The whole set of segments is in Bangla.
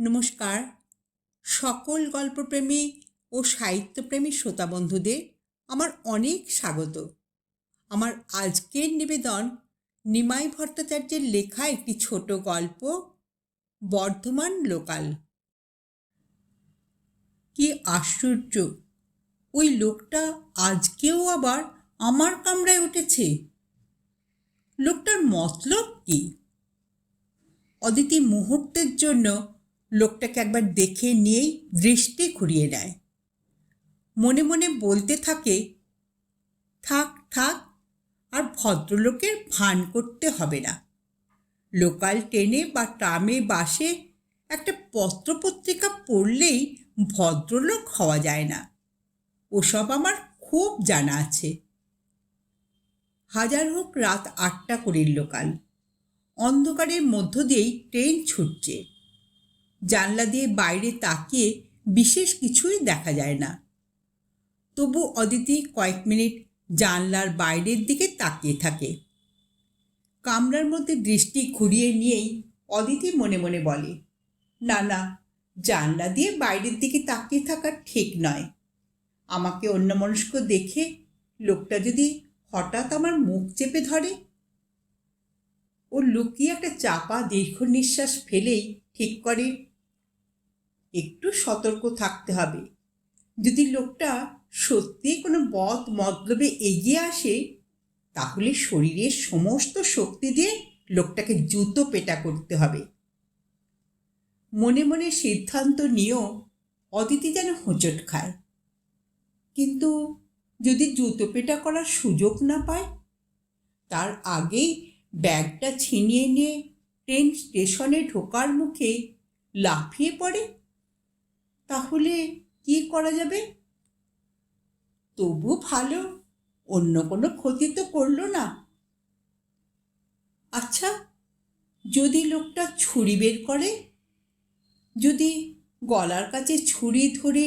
নমস্কার। সকল গল্পপ্রেমী ও সাহিত্যপ্রেমী শ্রোতা বন্ধুদের আমার অনেক স্বাগত। আমার আজকের নিবেদন নিমাই ভট্টাচার্যের লেখা একটি ছোট গল্প, বর্ধমান লোকাল। কি আশ্চর্য, ওই লোকটা আজকেও আবার আমার কামরায় উঠেছে। লোকটার মতলব কি? অদিতি মুহূর্তের জন্য লোকটাকে একবার দেখে নিয়েই দৃষ্টি ঘুরিয়ে নেয়। মনে মনে বলতে থাকে, থাক থাক, আর ভদ্রলোকের ভান করতে হবে না। লোকাল ট্রেনে বা ট্রামে বাসে একটা পত্রপত্রিকা পড়লেই ভদ্রলোক হওয়া যায় না। ওসব আমার খুব জানা আছে। হাজার হোক রাত 8টা করে লোকাল। অন্ধকারের মধ্য দিয়েই ট্রেন ছুটছে। জানলা দিয়ে বাইরে তাকিয়ে বিশেষ কিছুই দেখা যায় না। তবু অদিতি কয়েক মিনিট জানলার বাইরের দিকে তাকিয়ে থাকে। কামরার মধ্যে দৃষ্টি ঘুরিয়ে নিয়েই অদিতি মনে মনে বলে, না না, জানলা দিয়ে বাইরের দিকে তাকিয়ে থাকা ঠিক নয়। আমাকে অন্যমনস্ক দেখে লোকটা যদি হঠাৎ আমার মুখ চেপে ধরে। ও লুকিয়ে একটা চাপা দীর্ঘ নিঃশ্বাস ফেলেই ঠিক করে, একটু সতর্ক থাকতে হবে। যদি লোকটা সত্যি কোনো বদ মতলবে এগিয়ে আসে, তাহলে শরীরের সমস্ত শক্তি দিয়ে লোকটাকে জুতো পেটা করতে হবে। মনে মনে সিদ্ধান্ত নিয়েও অদিতি যেন হোঁচট খায়। কিন্তু যদি জুতো পেটা করার সুযোগ না পায়, তার আগেই ব্যাগটা ছিনিয়ে নিয়ে ট্রেন স্টেশনে ঢোকার মুখে লাফিয়ে পড়ে, তাহলে কি করা যাবে? তবু ভালো, অন্য কোনো ক্ষতি তো করলো না। আচ্ছা, যদি লোকটা ছুরি বের করে, যদি গলার কাছে ছুরি ধরে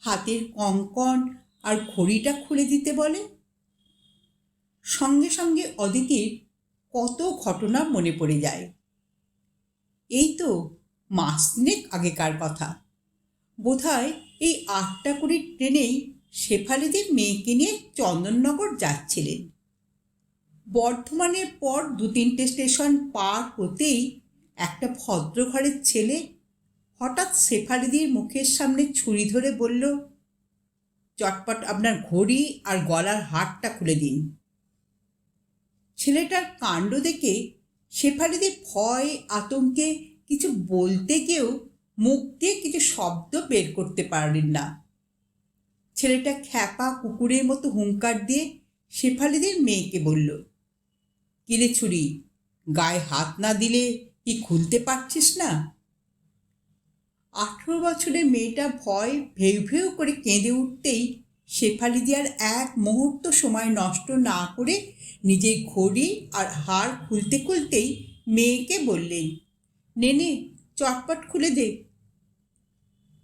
হাতের কঙ্কন আর ঘড়িটা খুলে দিতে বলে? সঙ্গে সঙ্গে অদিতির কত ঘটনা মনে পড়ে যায়। এই তো মাস তিনেক আগেকার কথা। বোধহয় এই 8টা কুড়ির ট্রেনেই শেফালিদের মেয়েকে নিয়ে চন্দননগর যাচ্ছিলেন। বর্ধমানের পর 2-3টে স্টেশন পার হতেই একটা ভদ্রঘরের ছেলে হঠাৎ শেফালিদির মুখের সামনে ছুরি ধরে বলল, চটপট আপনার ঘড়ি আর গলার হারটা খুলে দিন। ছেলেটার কাণ্ড দেখে শেফালিদি ভয় আতঙ্কে কিছু বলতে গিয়েও মুখ দিয়ে কিছু শব্দ বের করতে পারলেন না। ছেলেটা খ্যাপা কুকুরের মতো হুঙ্কার দিয়ে শেফালিদির মেয়েকে বলল, কিরে ছুরি, গায়ে হাত না দিলে কি খুলতে পারছিস না? 18 বছরের মেয়েটা ভয় ভেউ ভেউ করে কেঁদে উঠতেই শেফালিদি আর এক মুহূর্ত সময় নষ্ট না করে নিজের ঘড়ি আর হার খুলতে খুলতেই মেয়েকে বললেন, নে নে, চটপট খুলে দে।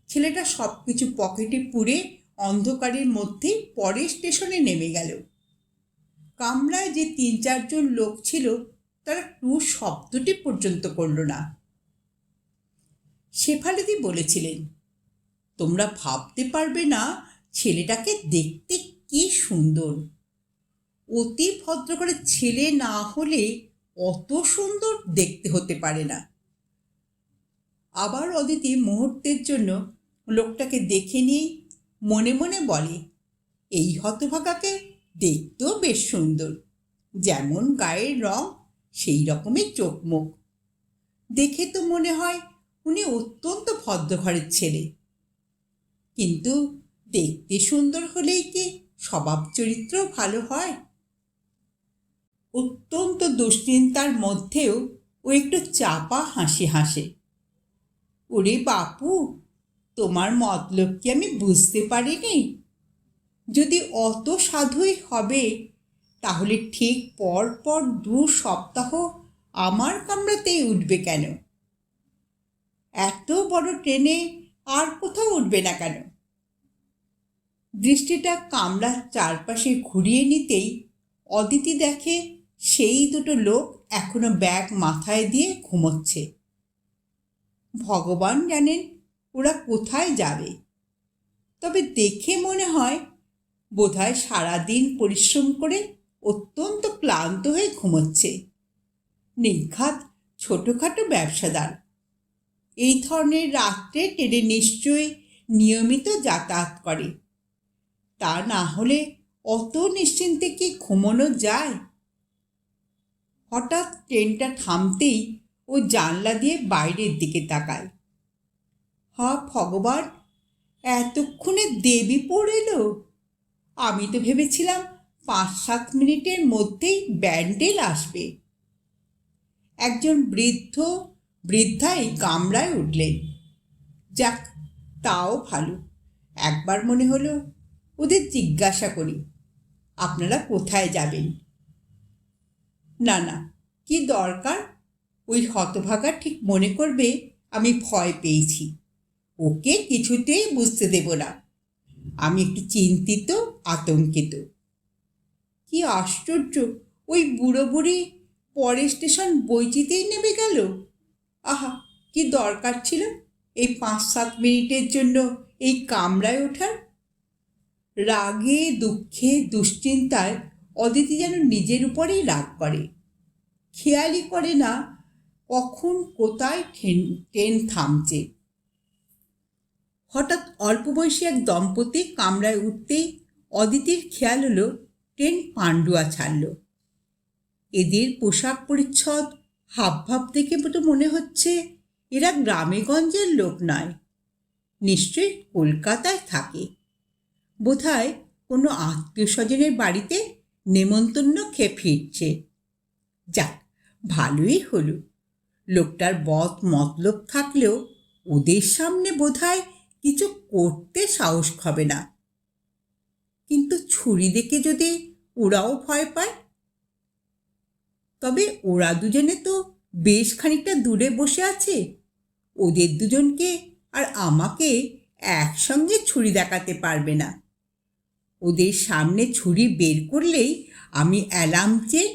ছেলেটা সব কিছু পকেটে পুরে অন্ধকারের মধ্যেই পরের স্টেশনে নেমে গেল। কামরায় যে 3-4 জন লোক ছিল, তারা টু শব্দটি পর্যন্ত করল না। শেফালিদি বলেছিলেন, তোমরা ভাবতে পারবে না ছেলেটাকে দেখতে কি সুন্দর। অতি ভদ্রঘরের ছেলে না হলে অত সুন্দর দেখতে হতে পারে না। আবার অদিতি মুহূর্তের জন্য লোকটাকে দেখে নিয়ে মনে মনে বলে, এই হতভাগাকে দেখতেও বেশ সুন্দর। যেমন গায়ের রং, সেই রকমের চোখ মুখ। দেখে তো মনে হয় উনি অত্যন্ত ভদ্রঘরের ছেলে। কিন্তু দেখতে সুন্দর হলেই কি স্বভাব চরিত্র ভালো হয়? অত্যন্ত দুশ্চিন্তার মধ্যেও ও একটু চাপা হাসি হাসে। ওরে বাপু, তোমার মতলব কি আমি বুঝতে পারিনি? যদি অত সাধুই হবে, তাহলে ঠিক পর পর 2 সপ্তাহ আমার কামরাতেই উঠবে কেন? এত বড় ট্রেনে আর কোথাও উঠবে না কেন? দৃষ্টিটা কামরার চারপাশে ঘুরিয়ে নিতেই অদিতি দেখে সেই 2টো লোক এখনো ব্যাগ মাথায় দিয়ে ঘুমোচ্ছে। ভগবান জানেন ওরা কোথায় যাবে। তবে দেখে মনে হয় বোধহয় সারাদিন পরিশ্রম করে অত্যন্ত ক্লান্ত হয়ে ঘুমোচ্ছে। নির্ঘাত ছোটোখাটো ব্যবসাদার। এই ধরনের রাত্রে ট্রেনে নিশ্চয়ই নিয়মিত যাতায়াত করে। তা না হলে অত নিশ্চিন্তে কি ঘুমোনো যায়? হঠাৎ ট্রেনটা থামতেই ও জানলা দিয়ে বাইরের দিকে তাকায়। হা ভগবান, এতক্ষণে দেবীপুর এলো! আমি তো ভেবেছিলাম 5-7 মিনিটের মধ্যেই ব্যান্ডেল আসবে। একজন বৃদ্ধাই কামরায় উঠলেন। যাক, তাও ভালো। একবার মনে হলো ওদের জিজ্ঞাসা করি, আপনারা কোথায় যাবেন? না না, কি দরকার? ওই হতভাগা ঠিক মনে করবে আমি ভয় পেয়েছি। ওকে কিছুতেই বুঝতে দেব না। আমি একটু চিন্তিত, আতঙ্কিত। কি আশ্চর্য, ওই বুড়ো বুড়ি পরের স্টেশন বইচিতেই নেমে গেল। আহা, কি দরকার ছিল এই 5-7 মিনিটের জন্য এই কামরায় ওঠার? রাগে, দুঃখে, দুশ্চিন্তায় অদিতি যেন নিজের উপরেই রাগ করে। খেয়ালই করে না কখন কোথায় ট্রেন থামছে। হঠাৎ অল্প বয়সী এক দম্পতি কামরায় উঠতেই অদিতির খেয়াল হলো ট্রেন পান্ডুয়া ছাড়ল। এদের পোশাক পরিচ্ছদ, হাবভাব দেখে তো মনে হচ্ছে এরা গ্রামেগঞ্জের লোক নয়, নিশ্চয়ই কলকাতায় থাকে। বোধহয় কোনো আত্মীয় স্বজনের বাড়িতে নেমন্তন্ন খেয়ে ফিরছে। যাক, ভালোই হলো। লোকটার বদ মতলব থাকলেও ওদের সামনে বোধহয় কিছু করতে সাহস হবে না। কিন্তু ছুরি দেখে যদি ওরাও ভয় পায়? তবে ওরা দুজনে তো বেশ খানিকটা দূরে বসে আছে। ওদের দুজনকে আর আমাকে একসঙ্গে ছুরি দেখাতে পারবে না। ওদের সামনে ছুরি বের করলেই আমি অ্যালার্ম চেন।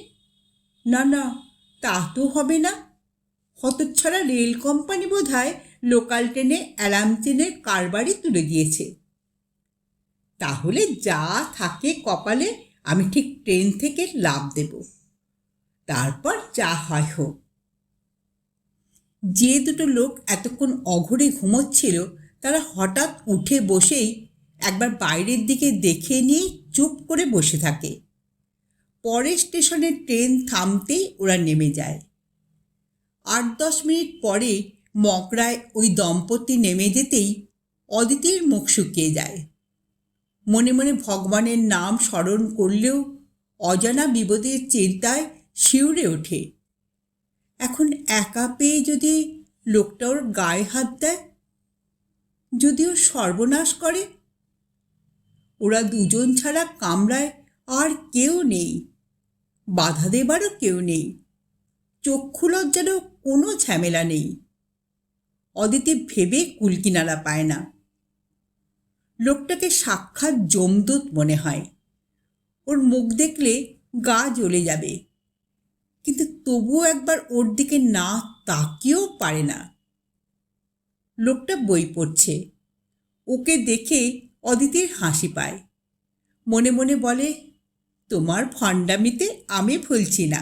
না না, তা তো হবে না। হতচ্ছাড়া রেল কোম্পানি বোধহয় লোকাল ট্রেনে অ্যালার্ম চেনের কারবারই তুলে দিয়েছে। তাহলে যা থাকে কপালে আমি ঠিক ট্রেন থেকে লাফ দেব, তারপর যা হয় হোক। যে দুটো লোক এতক্ষণ অঘরে ঘুমোচ্ছিল তারা হঠাৎ উঠে বসেই একবার বাইরের দিকে দেখে নিয়ে চুপ করে বসে থাকে। পরের স্টেশনে ট্রেন থামতেই ওরা নেমে যায়। 8-10 মিনিট পরে মকড়ায় ওই দম্পতি নেমে যেতেই অদিতির মুখ শুকিয়ে যায়। মনে মনে ভগবানের নাম স্মরণ করলেও অজানা বিপদের চিন্তায় শিউরে ওঠে। এখন একা পেয়ে যদি লোকটা ওর গায়ে হাত দেয়, যদি ওর সর্বনাশ করে। ওরা দুজন ছাড়া কামরায় আর কেউ নেই, বাধা দেবারও কেউ নেই, চক্ষু লজ্জারও কোনো ঝামেলা নেই। অদিতি ভেবে কুলকিনারা পায় না। লোকটাকে সাক্ষাৎ যমদূত মনে হয়। ওর মুখ দেখলে গা জ্বলে যাবে, কিন্তু তবুও একবার ওর দিকে না তাকিয়েও পারে না। লোকটা বই পড়ছে। ওকে দেখে অদিতির হাসি পায়। মনে মনে বলে, তোমার ভণ্ডামিতে আমি ভুলছি না।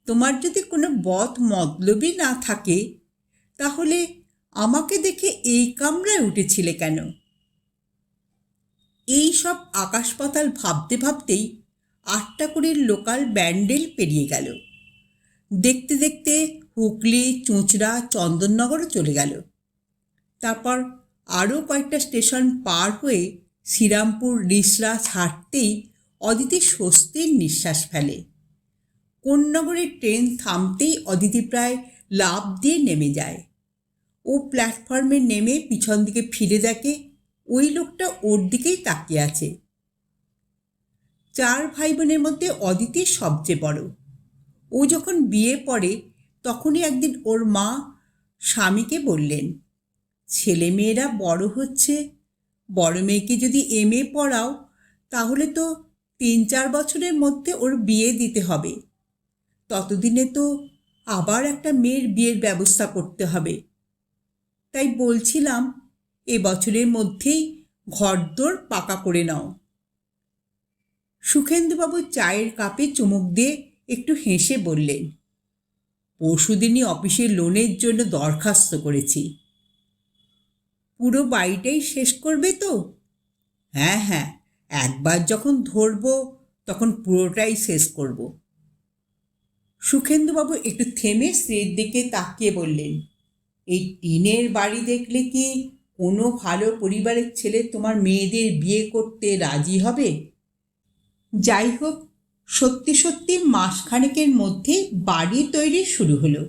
তোমার যদি কোনো বদ মতলবই না থাকে তাহলে আমাকে দেখে এই কামরায় উঠেছিলে কেন? এই সব আকাশ পাতাল ভাবতে ভাবতেই 8টা করে লোকাল ব্যান্ডেল পেরিয়ে গেল। দেখতে দেখতে হুগলি, চুঁচড়া, চন্দননগরও চলে গেল। তারপর আরও কয়েকটা স্টেশন পার হয়ে শ্রীরামপুর, রিসরা ছাড়তেই অদিতি স্বস্তির নিঃশ্বাস ফেলে। কোন্নগরের ট্রেন থামতেই অদিতি প্রায় লাফ দিয়ে নেমে যায়। ও প্ল্যাটফর্মে নেমে পিছন দিকে ফিরে দেখে ওই লোকটা ওর দিকেই তাকিয়ে আছে। 4 ভাই বোনের মধ্যে অদিতি সবচেয়ে বড়। ও যখন বিয়ে পড়ে তখনই একদিন ওর মা স্বামীকে বললেন, ছেলে মেয়েরা বড় হচ্ছে, বড় মেয়েকে যদি MA পড়াও তাহলে তো 3-4 বছরের মধ্যে ওর বিয়ে দিতে হবে। ততদিনে তো আবার একটা মেয়ের বিয়ের ব্যবস্থা করতে হবে। তাই বলছিলাম এ বছরের মধ্যেই ঘরদোর পাকা করে নাও। সুখেন্দুবাবু চায়ের কাপে চুমুক দিয়ে একটু হেসে বললেন, পরশুদিনই অফিসের লোনের জন্য দরখাস্ত করেছি। পুরো বাড়িটাই শেষ করবে তো? হ্যাঁ হ্যাঁ, একবার যখন ধরব তখন পুরোটাই শেষ করব। সুখেন্দুবাবু একটু থেমে স্ত্রীর দিকে তাকিয়ে বললেন, এই টিনের বাড়ি দেখলে কি কোনো ভালো পরিবারের ছেলে তোমার মেয়েদের বিয়ে করতে রাজি হবে? যাই হোক, সত্যি সত্যি মাসখানেকের মধ্যে বাড়ি তৈরি শুরু হলো।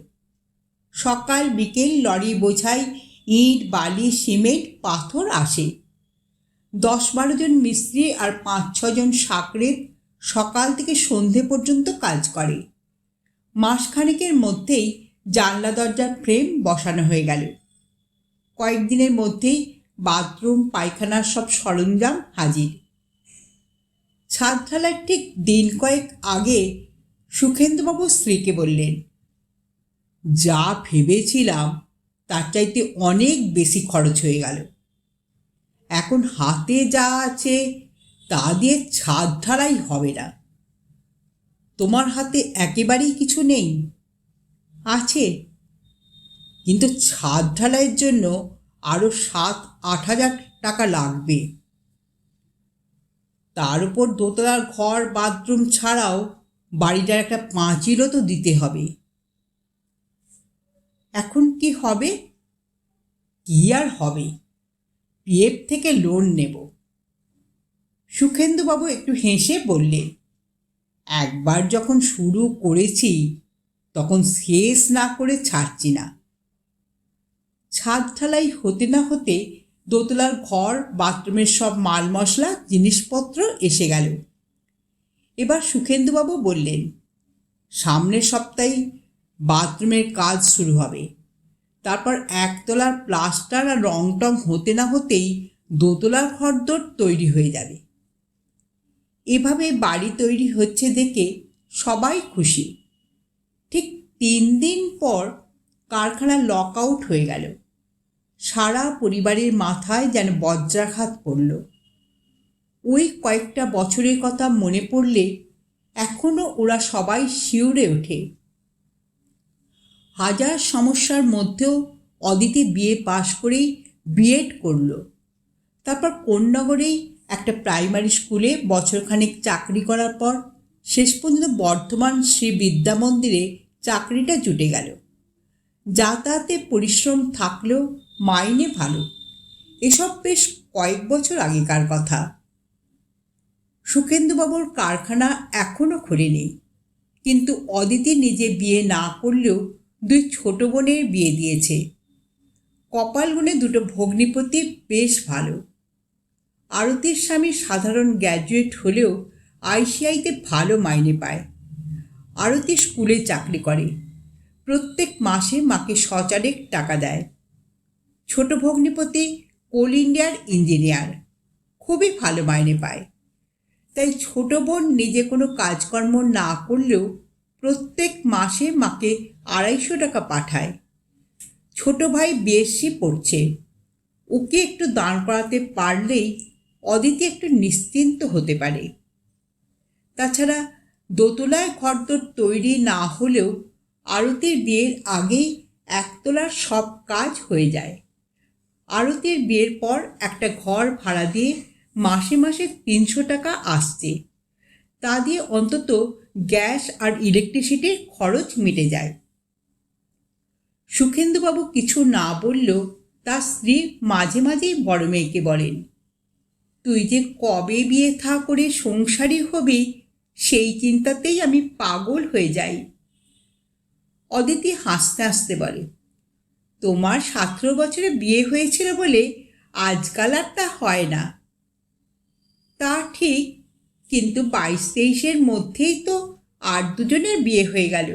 সকাল বিকেল লরি বোঝাই ইট, বালি, সিমেন্ট, পাথর আসে। 10-12 জন মিস্ত্রি আর 5-6 জন সাকরেদ সকাল থেকে সন্ধে পর্যন্ত কাজ করে। মাসখানেকের মধ্যেই জানলা দরজার ফ্রেম বসানো হয়ে গেল। কয়েকদিনের মধ্যেই বাথরুম, পায়খানার সব সরঞ্জাম হাজির। ছাদ ঢালার ঠিক দিন কয়েক আগে সুখেন্দুবাবু স্ত্রীকে বললেন, যা ভেবেছিলাম তার চাইতে অনেক বেশি খরচ হয়ে গেল। এখন হাতে যা আছে তা দিয়ে ছাদ ঢালাই হবে না। তোমার হাতে একেবারেই কিছু নেই? আছে, কিন্তু ছাদ ঢালাইয়ের জন্য আরও 7-8 হাজার টাকা লাগবে। তার উপর দোতলার ঘর, বাথরুম ছাড়াও বাড়িটার একটা পাঁচিলও তো দিতে হবে। এখন কি হবে? কি আর হবে, পিএফ থেকে লোন নেব। সুখেন্দুবাবু একটু হেসে বললেন, একবার যখন শুরু করেছি তখন শেষ না করে ছাড়ছি না। ছাদ ঢালাই হতে না হতে দোতলার ঘর, বাথরুমের সব মাল মশলা, জিনিসপত্র এসে গেল। এবার সুখেন্দুবাবু বললেন, সামনের সপ্তাহে বাথরুমের কাজ শুরু হবে। তারপর একতলার প্লাস্টার আর রং টং হতে না হতেই দোতলার ঘরদোর তৈরি হয়ে যাবে। এভাবে বাড়ি তৈরি হচ্ছে দেখে সবাই খুশি। ঠিক 3 দিন পর কারখানা লক আউট হয়ে গেল। সারা পরিবারের মাথায় যেন বজ্রাঘাত পড়ল। ওই কয়েকটা বছরের কথা মনে পড়লে এখনও ওরা সবাই শিউরে ওঠে। হাজার সমস্যার মধ্যেও অদিতি বিএ পাশ করেই বিএড করল। তারপর কোন্নগরেই একটা প্রাইমারি স্কুলে বছরখানেক চাকরি করার পর শেষ পর্যন্ত বর্ধমান শ্রী বিদ্যা মন্দিরে চাকরিটা জুটে গেল। যাতায়াতে পরিশ্রম থাকলেও মাইনে ভালো। এসব বেশ কয়েক বছর আগেকার কথা। সুখেন্দুবাবুর কারখানা এখনও খোলেনি, কিন্তু অদিতি নিজে বিয়ে না করলেও 2 ছোট বোনের বিয়ে দিয়েছে। কপাল গুনে 2টো ভগ্নিপতি বেশ ভালো। আরতির স্বামী সাধারণ গ্র্যাজুয়েট হলেও আইসিআইতে ভালো মাইনে পায়। আরতি স্কুলে চাকরি করে, প্রত্যেক মাসে মাকে সচারেক টাকা দেয়। ছোট ভগ্নিপতি কোল ইন্ডিয়ার ইঞ্জিনিয়ার, খুবই ভালো মাইনে পায়। তাই ছোট বোন নিজে কোনো কাজকর্ম না করলেও প্রত্যেক মাসে মাকে 250 টাকা পাঠায়। ছোট ভাই বিএসসি পড়ছে, ওকে একটু দাঁড় করাতে পারলেই অদিতি একটু নিশ্চিন্ত হতে পারে। তাছাড়া দোতলায় ঘরদোর তৈরি না হলেও আরতির বিয়ের আগেই একতলার সব কাজ হয়ে যায়। আরতির বিয়ের পর একটা ঘর ভাড়া দিয়ে মাসে মাসে 300 টাকা আসছে। তা দিয়ে অন্তত গ্যাস আর ইলেকট্রিসিটির খরচ মিটে যায়। সুখেন্দুবাবু কিছু না বললেও তার স্ত্রী মাঝে মাঝেই বড় মেয়েকে বলেন, তুই যে কবে বিয়ে থা করে সংসারী হবি সেই চিন্তাতেই আমি পাগল হয়ে যাই। অদিতি হাসতে হাসতে বলে, তোমার 17 বছরে বিয়ে হয়েছিল বলে আজকাল আর তা হয় না। তা ঠিক, কিন্তু 22-23-এর মধ্যেই তো আর 2 জনের বিয়ে হয়ে গেল।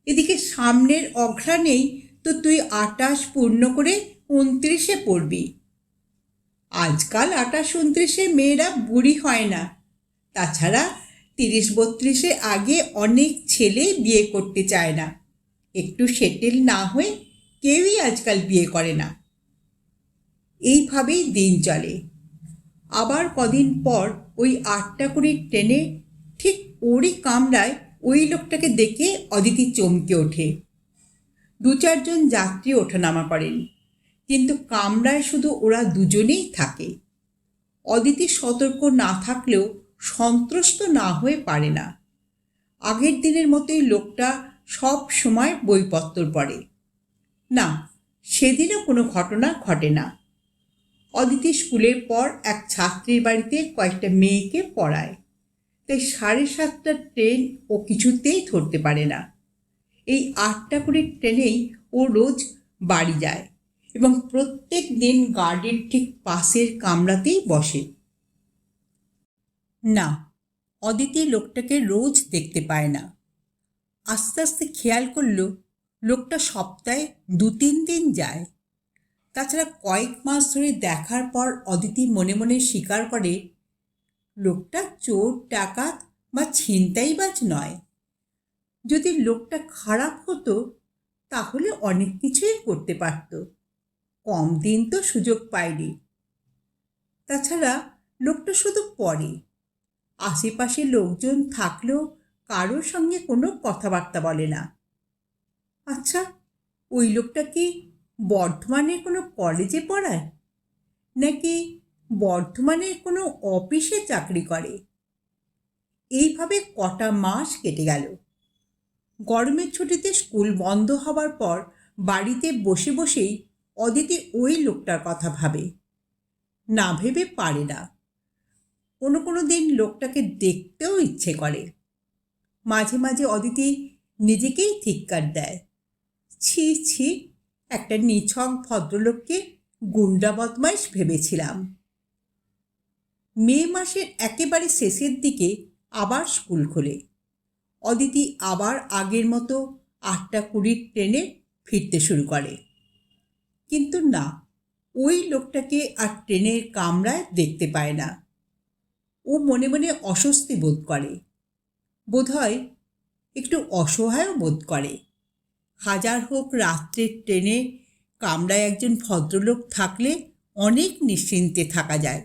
এদিকে সামনের অঘ্রাণেই তো তুই 28 পূর্ণ করে 29-এ পড়বি। আজকাল 28-29-এ মেয়েরা বুড়ি হয় না। তাছাড়া 30-32-এ আগে অনেক ছেলে বিয়ে করতে চায় না। একটু সেটেল না হয়ে কেউই আজকাল বিয়ে করে না। এইভাবেই দিন চলে। আবার কদিন পর ওই 8টা 20 ট্রেনে ঠিক ওরই কামরায় ওই লোকটাকে দেখে অদিতি চমকে ওঠে। 2-4 জন যাত্রী ওঠানামা করেন, কিন্তু কামরায় শুধু ওরা দুজনেই থাকে। অদিতি সতর্ক না থাকলেও সন্ত্রস্ত না হয়ে পারে না। আগের দিনের মতোই লোকটা সব সময় বইপত্র পড়ে। না, সেদিনও কোনো ঘটনা ঘটে না। অদিতি স্কুলের পর এক ছাত্রীর বাড়িতে কয়েকটা মেয়েকে পড়ায়, তাই 7:30টার ট্রেন ও কিছুতেই ধরতে পারে না। এই 8টা 20 ট্রেনেই ও রোজ বাড়ি যায় এবং প্রত্যেক দিন গার্ডের ঠিক পাশের কামরাতেই বসে। না, অদিতি লোকটাকে রোজ দেখতে পায় না। আস্তে আস্তে খেয়াল করল লোকটা সপ্তাহে 2-3 দিন যায়। তাছাড়া কয়েক মাস ধরে দেখার পর অদিতি মনে মনে স্বীকার করে লোকটা চোর, ডাকাত বা ছিনতাইবাজ নয়। যদি লোকটা খারাপ হতো তাহলে অনেক কিছুই করতে পারত। কম দিন তো সুযোগ পায়নি। তাছাড়া লোকটা শুধু পড়ে, আশেপাশে লোকজন থাকলেও কারোর সঙ্গে কোনো কথাবার্তা বলে না। আচ্ছা, ওই লোকটা কি বর্ধমানে কোনো কলেজে পড়ায়, নাকি বর্ধমানে কোনো অফিসে চাকরি করে? এইভাবে কটা মাস কেটে গেল। গরমের ছুটিতে স্কুল বন্ধ হবার পর বাড়িতে বসে বসেই অদিতি ওই লোকটার কথা ভাবে। না ভেবে পারে না। কোনো দিন লোকটাকে দেখতেও ইচ্ছে করে। মাঝে মাঝে অদিতি নিজেকেই ধিক্কার দেয়। ছি ছি, একটা নিছক ভদ্রলোককে গুন্ডা বদমাইশ ভেবেছিলাম। মে মাসের একেবারে শেষের দিকে আবার স্কুল খোলে। অদিতি আবার আগের মতো 8টা 20 ট্রেনে ফিরতে শুরু করে। কিন্তু না, ওই লোকটাকে আর ট্রেনের কামরায় দেখতে পায় না। ও মনে মনে অস্বস্তি বোধ করে, বোধহয় একটু অসহায়ও বোধ করে। হাজার হোক রাত্রের ট্রেনে কামরায় একজন ভদ্রলোক থাকলে অনেক নিশ্চিন্তে থাকা যায়।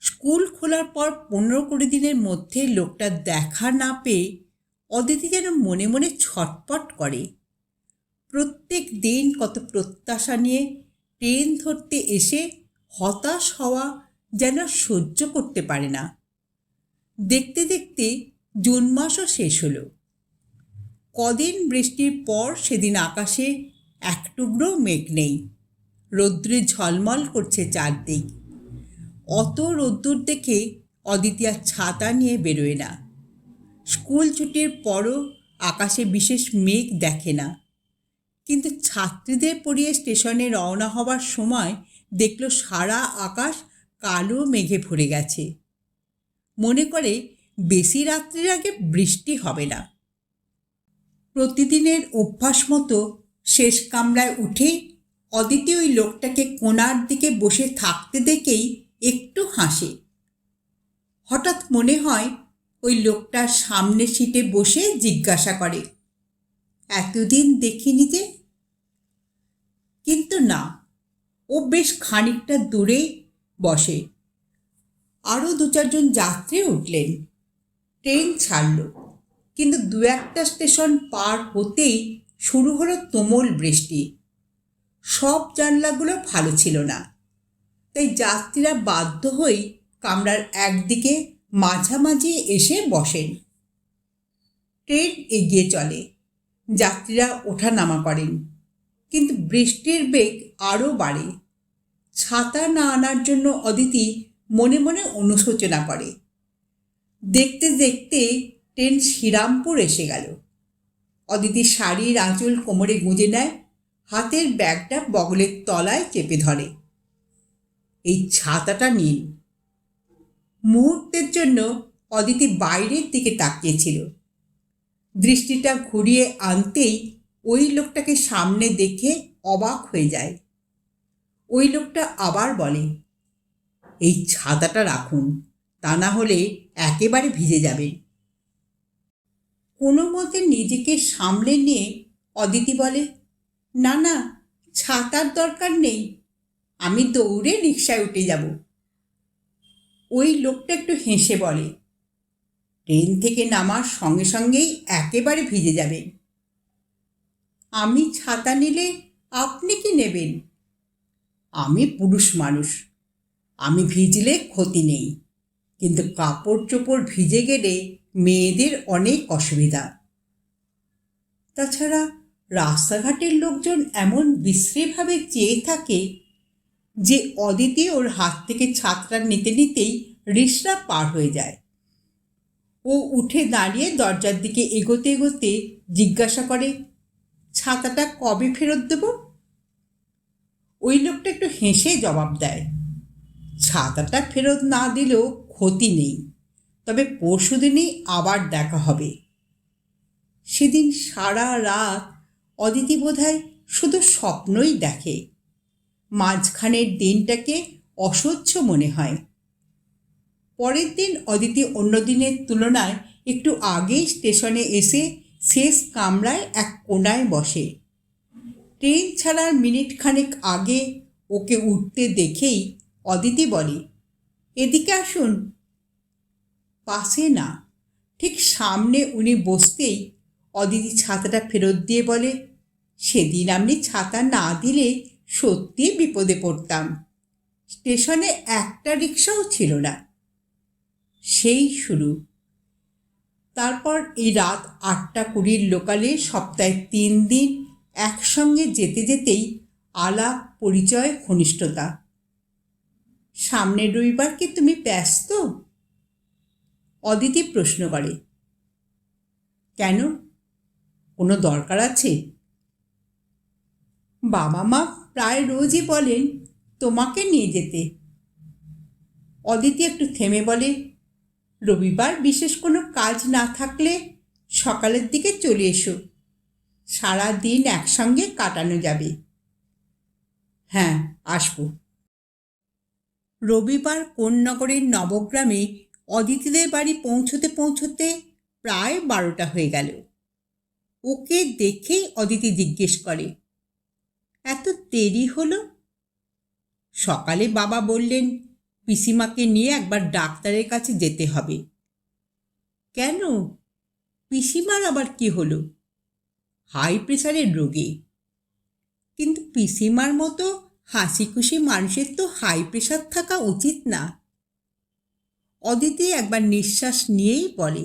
স্কুল খোলার পর 15-20 দিনের মধ্যে লোকটা দেখা না পেয়ে অদিতি যেন মনে মনে ছটপট করে। প্রত্যেক দিন কত প্রত্যাশা নিয়ে ট্রেন ধরতে এসে হতাশ হওয়া যেন সহ্য করতে পারে না। দেখতে দেখতে জুন মাসও শেষ হলো। কদিন বৃষ্টির পর সেদিন আকাশে এক টুকরো মেঘ নেই। রৌদ্রে ঝলমল করছে চারদিক। অত রোদ্দুর দেখে অদিতি আর ছাতা নিয়ে বেরোয় না। স্কুল ছুটির পরও আকাশে বিশেষ মেঘ দেখে না। কিন্তু ছাত্রীদের পড়িয়ে স্টেশনে রওনা হবার সময় দেখল সারা আকাশ কালো মেঘে ভরে গেছে। মনে করে বেশি রাত্রির আগে বৃষ্টি হবে না। প্রতিদিনের অভ্যাস মতো শেষ কামরায় উঠে অদিতি ওই লোকটাকে কোণার দিকে বসে থাকতে দেখেই একটু হাসে। হঠাৎ মনে হয় ওই লোকটার সামনে সিটে বসে জিজ্ঞাসা করে, এতদিন দেখিনি যে। কিন্তু না, ও বেশ খানিকটা দূরেই বসে। আরও 2-4 জন যাত্রী উঠলেন। ট্রেন ছাড়ল, কিন্তু 2-1টা স্টেশন পার হতেই শুরু হলো তুমুল বৃষ্টি। সব জানলাগুলো ভালো ছিল না, তাই যাত্রীরা বাধ্য হয়ে কামরার একদিকে মাঝামাঝি এসে বসেন। ট্রেন এগিয়ে চলে, যাত্রীরা ওঠানামা করেন, কিন্তু বৃষ্টির বেগ আরও বাড়ে। ছাতা না আনার জন্য অদিতি মনে মনে অনুশোচনা করে। দেখতে দেখতে ট্রেন শ্রীরামপুর এসে গেল। অদিতি শাড়ির আঁচল কোমরে গুঁজে নেয়, হাতের ব্যাগটা বগলের তলায় চেপে ধরে। এই ছাতাটা নিন। মুহূর্তের জন্য অদিতি বাইরের দিকে তাকিয়েছিল। দৃষ্টিটা ঘুরিয়ে আনতেই ওই লোকটাকে সামনে দেখে অবাক হয়ে যায়। ওই লোকটা আবার বলে, এই ছাতাটা রাখুন, তা না হলে একেবারে ভিজে যাবে। কোনো মতে নিজেকে সামলে নিয়ে অদিতি বলে, না না, ছাতার দরকার নেই, আমি দৌড়ে রিকশায় উঠে যাব। ওই লোকটা একটু হেসে বলে, ট্রেন থেকে নামার সঙ্গে সঙ্গেই একেবারে ভিজে যাবে। আমি ছাতা নিলে আপনি কি নেবেন? আমি পুরুষ মানুষ, আমি ভিজলে ক্ষতি নেই, কিন্তু কাপড় চোপড় ভিজে গেলে মেয়েদের অনেক অসুবিধা। তাছাড়া রাস্তাঘাটের লোকজন এমন বিশ্রীভাবে চেয়ে থাকে যে অদিতি ওর হাত থেকে ছাতাটা নিতে নিতেই রিকশা পার হয়ে যায়। ও উঠে দাঁড়িয়ে দরজার দিকে এগোতে এগোতে জিজ্ঞাসা করে, ছাতাটা কবে ফেরত দেব? ওই লোকটা একটু হেসে জবাব দেয়, ছাতাটা ফেরত না দিলেও ক্ষতি নেই, তবে পরশুদিনই আবার দেখা হবে। সেদিন সারা রাত অদিতি বোধহয় শুধু স্বপ্নই দেখে। মাঝখানের দিনটাকে অসহ্য মনে হয়। পরের দিন অদিতি অন্য দিনের তুলনায় একটু আগেই স্টেশনে এসে শেষ কামরায় এক কোণায় বসে। ট্রেন ছাড়ার মিনিট খানেক আগে ওকে উঠতে দেখেই অদিতি বলে, এদিকে আসুন। পাশে না, ঠিক সামনে উনি বসতেই অদিতি ছাতাটা ফেরত দিয়ে বলে, সেদিন আপনি ছাতা না দিলে সত্যি বিপদে পড়তাম, স্টেশনে একটা রিকশাও ছিল না। সেই শুরু। তারপর এই রাত 8:20 লোকালে সপ্তাহে 3 দিন একসঙ্গে যেতে যেতেই আলাপ পরিচয় ঘনিষ্ঠতা। সামনের রবিবার কি তুমি ব্যস্ত? অদিতি প্রশ্ন করে। কেন, কোনো দরকার আছে? বাবা মা প্রায় রোজই বলেন তোমাকে নিয়ে যেতে। অদিতি একটু থেমে বলে, রবিবার বিশেষ কোনো কাজ না থাকলে সকালের দিকে চলে এসো, সারা দিন একসঙ্গে কাটানো যাবে। হ্যাঁ, আসবো। রবিবার কোন্নগরের নবগ্রামে অদিতিদের বাড়ি পৌঁছতে পৌঁছতে প্রায় 12টা হয়ে গেল। ওকে দেখেই অদিতি জিজ্ঞেস করে, এত দেরি হলো? সকালে বাবা বললেন পিসিমাকে নিয়ে একবার ডাক্তারের কাছে যেতে হবে। কেন, পিসিমার আবার কি হলো? হাই প্রেশারের রোগী। কিন্তু পিসিমার মতো হাসি খুশি মানুষের তো হাই প্রেশার থাকা উচিত না। অদিতি একবার নিঃশ্বাস নিয়েই বলে,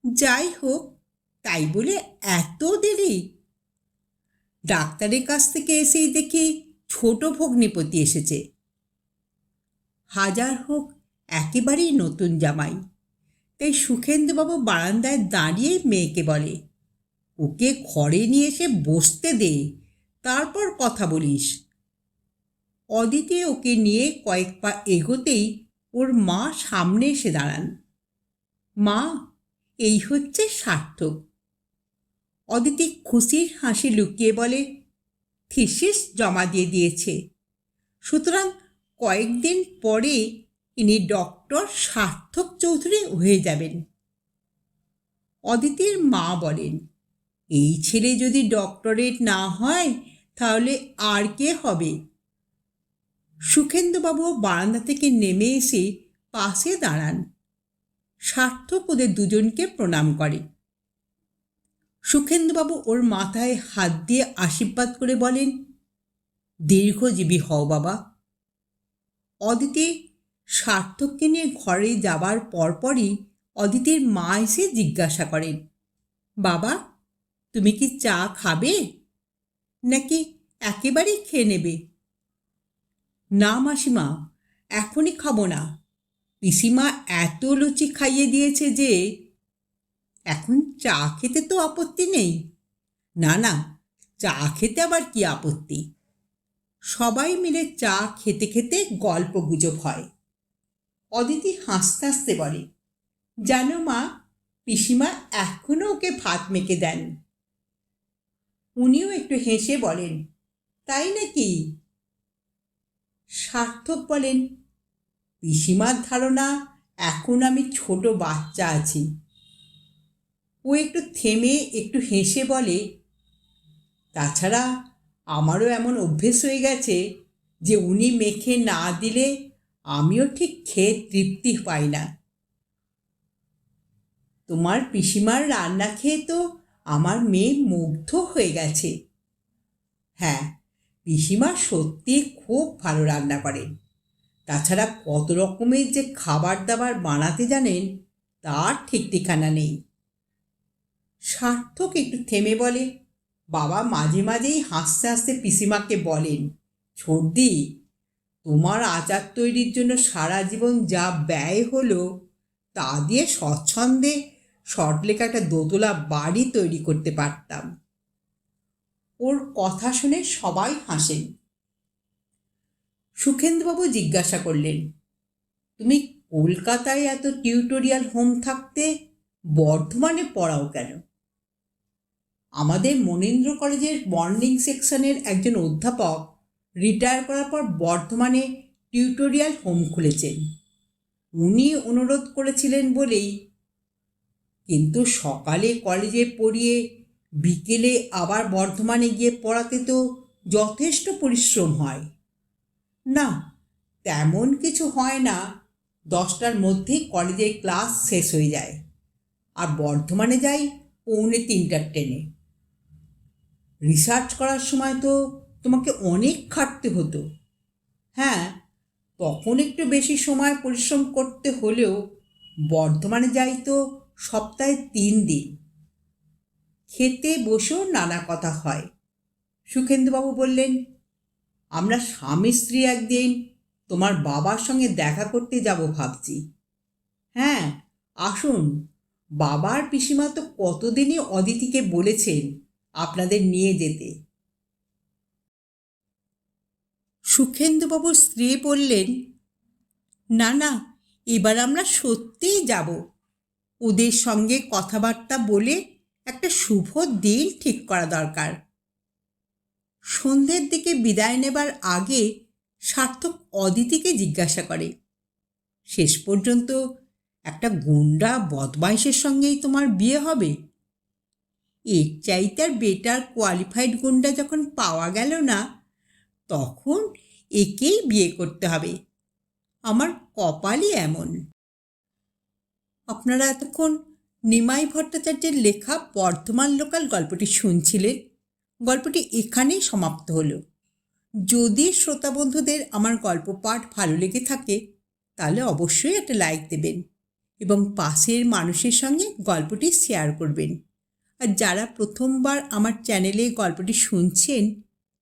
যাই হোক, তাই বলে এত দেরি? ডাক্তারের কাছ থেকে এসেই দেখি ছোট ভগ্নিপতি এসেছে। হাজার হোক একেবারেই নতুন জামাই, তাই সুখেন্দুবাবু বারান্দায় দাঁড়িয়ে মেয়েকে বলে, ওকে ঘরে নিয়ে এসে বসতে দে, তারপর কথা বলিস। অদিতি ওকে নিয়ে কয়েক পা এগোতেই ওর মা সামনে এসে দাঁড়ান। মা, এই হচ্ছে সার্থক। অদিতি খুশির হাসি লুকিয়ে বলে, থিসিস জমা দিয়ে দিয়েছে, সুতরাং কয়েকদিন পরে ইনি ডক্টর সার্থক চৌধুরী হয়ে যাবেন। অদিতির মা বলেন, এই ছেলে যদি ডক্টরেট না হয় তাহলে আর কে হবে? সুখেন্দুবাবু বারান্দা থেকে নেমে এসে পাশে দাঁড়ান। সার্থক ওদের দুজনকে প্রণাম করে। সুখেন্দুবাবু ওর মাথায় হাত দিয়ে আশীর্বাদ করে বলেন, দীর্ঘজীবী হও বাবা। অদিতি সার্থককে নিয়ে ঘরে যাবার পরপরই অদিতির মা এসে জিজ্ঞাসা করেন, বাবা, তুমি কি চা খাবে নাকি একেবারেই খেয়ে নেবে? না মাসিমা, এখনই খাবো না, পিসিমা এত লুচি খাইয়ে দিয়েছে যে। এখন চা খেতে তো আপত্তি নেই? না না, চা খেতে আবার কি আপত্তি? সবাই মিলে চা খেতে খেতে গল্প গুজব হয়। অদিতি হাসতে হাসতে বলে, জানো মা, পিসিমা এখনও ওকে ভাত মেখে দেন। উনিও একটু হেসে বলেন, তাই নাকি? সার্থক বলেন, পিসিমার ধারণা এখন আমি ছোট বাচ্চা আছি। ও একটু থেমে একটু হেসে বলে, তাছাড়া আমারও এমন অভ্যেস হয়ে গেছে যে উনি মেখে না দিলে আমিও ঠিক খেয়ে তৃপ্তি পাই না। তোমার পিসিমার রান্না খেয়ে তো আমার মেয়ে মুগ্ধ হয়ে গেছে। হ্যাঁ, পিসিমা সত্যি খুব ভালো রান্না করেন। তাছাড়া কত রকমের যে খাবার দাবার বানাতে জানেন তার ঠিক ঠিকানা নেই। সার্থক একটু থেমে বলে। বাবা মাঝে মাঝেই হাসতে হাসতে পিসিমাকে বলেন, ছোটদি, তোমার আচার তৈরির জন্য সারা জীবন যা ব্যয় হলো তা দিয়ে স্বচ্ছন্দে শর্টলেখা একটা দোতলা বাড়ি তৈরি করতে পারতাম। ওর কথা শুনে সবাই হাসেন। সুখেন্দ্রবাবু জিজ্ঞাসা করলেন, তুমি কলকাতায় এত টিউটোরিয়াল হোম থাকতে বর্ধমানে পড়াও কেন? আমাদের মনীন্দ্র কলেজের মর্নিং সেকশনের একজন অধ্যাপক রিটায়ার করার পর বর্ধমানে টিউটোরিয়াল হোম খুলেছেন। উনি অনুরোধ করেছিলেন বলেই। কিন্তু সকালে কলেজে পড়িয়ে বিকেলে আবার বর্ধমানে গিয়ে পড়াতে তো যথেষ্ট পরিশ্রম হয়। না, তেমন কিছু হয় না। 10টার মধ্যেই কলেজের ক্লাস শেষ হয়ে যায়, আর বর্ধমানে যাই 2:45টার ট্রেনে। রিসার্চ করার সময় তো তোমাকে অনেক খাটতে হতো। হ্যাঁ, তখন একটু বেশি সময় পরিশ্রম করতে হলেও বর্ধমানে যাই তো সপ্তাহে 3 দিন। খেতে বসেও নানা কথা হয়। সুখেন্দুবাবু বললেন, আমরা স্বামী স্ত্রী একদিন তোমার বাবার সঙ্গে দেখা করতে যাব ভাবছি। হ্যাঁ, আসুন। বাবার পিসিমা তো কতদিনই অদিতিকে বলেছেন আপনাদের নিয়ে যেতে। সুখেন্দুবাবুর স্ত্রী বললেন, না না, এবার আমরা সত্যিই যাব। ওদের সঙ্গে কথাবার্তা বলে একটা শুভ দিন ঠিক করা দরকার। সন্ধ্যের দিকে বিদায় নেবার আগে সার্থক অদিতিকে জিজ্ঞাসা করে, শেষ পর্যন্ত একটা গুন্ডা বদমাইশের সঙ্গেই তোমার বিয়ে হবে? এর চাইতে আর বেটার কোয়ালিফাইড গুন্ডা যখন পাওয়া গেল না, তখন একেই বিয়ে করতে হবে। আমার কপালই এমন। আপনারা এতক্ষণ নিমাই ভট্টাচার্যের লেখা বর্ধমান লোকাল গল্পটি শুনছিলেন। গল্পটি এখানেই সমাপ্ত হলো। যদি শ্রোতা বন্ধুদের আমার গল্প পাঠ ভালো লেগে থাকে তাহলে অবশ্যই একটা লাইক দেবেন এবং পাশের মানুষের সঙ্গে গল্পটি শেয়ার করবেন। আর যারা প্রথমবার আমার চ্যানেলে গল্পটি শুনছেন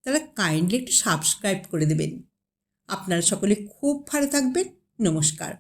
তারা কাইন্ডলি একটু সাবস্ক্রাইব করে দেবেন। আপনারা সকলে খুব ভালো থাকবেন। নমস্কার।